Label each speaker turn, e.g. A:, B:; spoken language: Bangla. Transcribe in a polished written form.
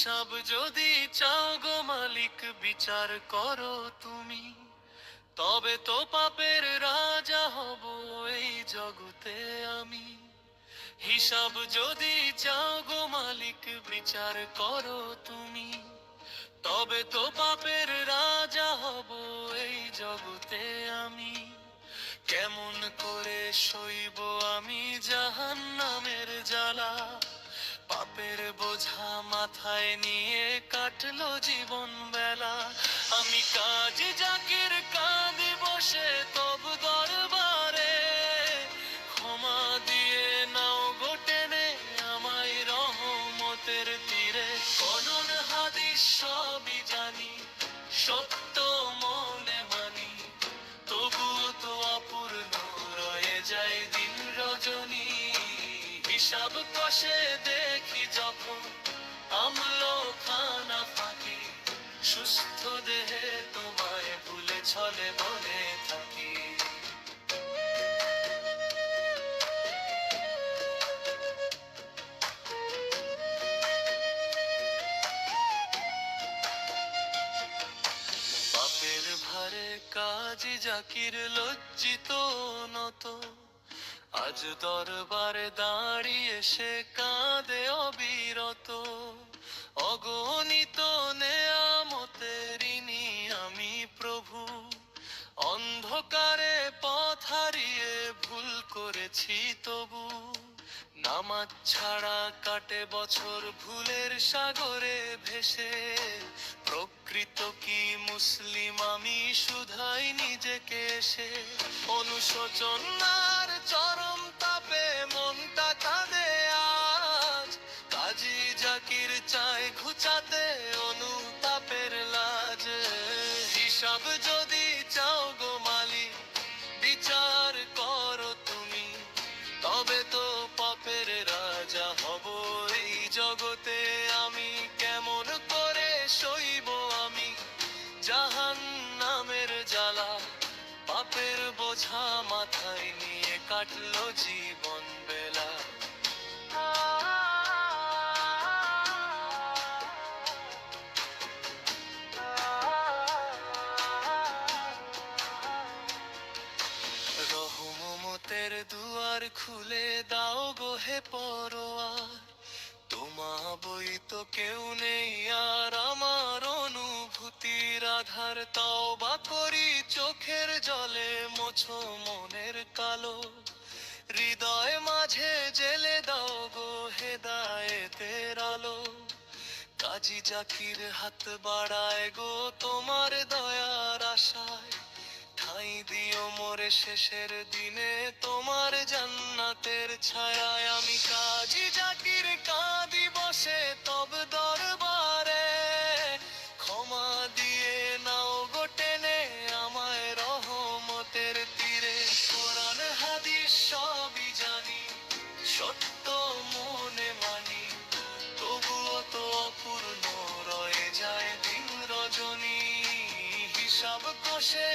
A: হিসাব যদি চাও গো মালিক বিচার করো তুমি, তবে তো পাপের রাজা হব এই জগতে আমি। হিসাব যদি চাও গো মালিক বিচার করো তুমি, তবে তো পাপের রাজা হব এই জগতে আমি। কেমন করে সইব আমি জাহান্নামের জ্বালা, পাপের বোঝা মাথায় নিয়ে কাটলো জীবন বেলা। আমি কাজী জাকির কাঁদি বসে তব দরবারে, ক্ষমা দিয়ে নাও গো টেনে আমায় রহমতের তীরে। কোরআন হাদিস সবই জানি, সত্য মনে মানি, তবুও তো অপূর্ণ রয়ে যায় দিন রজনী। হিসাব কষে দেখি যখন আমল খানা ফাঁকি, সুস্থ দেহে তোমায় ভুলে ছলে বলে থাকি। পাপের ভারে কাজী জাকির লজ্জিত নত, আজ দরবারে দাঁড়িয়ে সে কাঁদে অবিরত। অগণিত নেয়ামতের ঋণী আমি প্রভু, অন্ধকারে পথ হারিয়ে ভুল করেছি তবু। নামাজ ছাড়া কাটে বছর ভুলের সাগরে ভেসে, প্রকৃত কি মুসলিম আমি শুধাই নিজেকে এসে। অনুশোচন আর চরম তাপে মনটা কাঁদে আজ, কাজী জাকির চায় ঘুচাতে অনুতাপের লাজ। হিসাব যদি চাও গো মালিক বিচার করো তুমি, তবে তো পাপের রাজা হব এই জগতে আমি। কেমন করে সইব আমি জাহান্নামের জ্বালা, পাপের বোঝা মাথায় নিয়ে কাটলো জীবন বেলা। রহমতের দুয়ার খুলে দাও গো হে পরোয়ার, তোমা বই তো কেউ নেই আর আমার অনুভূতির আধার। তওবা করি চোখের জলে মোছো মনের কালো, হৃদয় মাঝে জেলে দাও গো হেদায়েতের আলো। কাজী জাকির হাত বাড়ায় গো তোমার দয়ার আশায়, ঠাঁই দিও মোরে শেষের দিনে তোমার জান্নাতের ছায়ায়। আমি কাজী জাকির কাঁদি বসে তব দরবারে, ক্ষমা দিয়ে নাও গো টেনে আমায় রহমতের তীরে। কোরআন হাদিস সবই জানি, সত্য মনে মানি, তবুও তো অপূর্ণ রয়ে যায় দিন রজনী। হিসাব কষে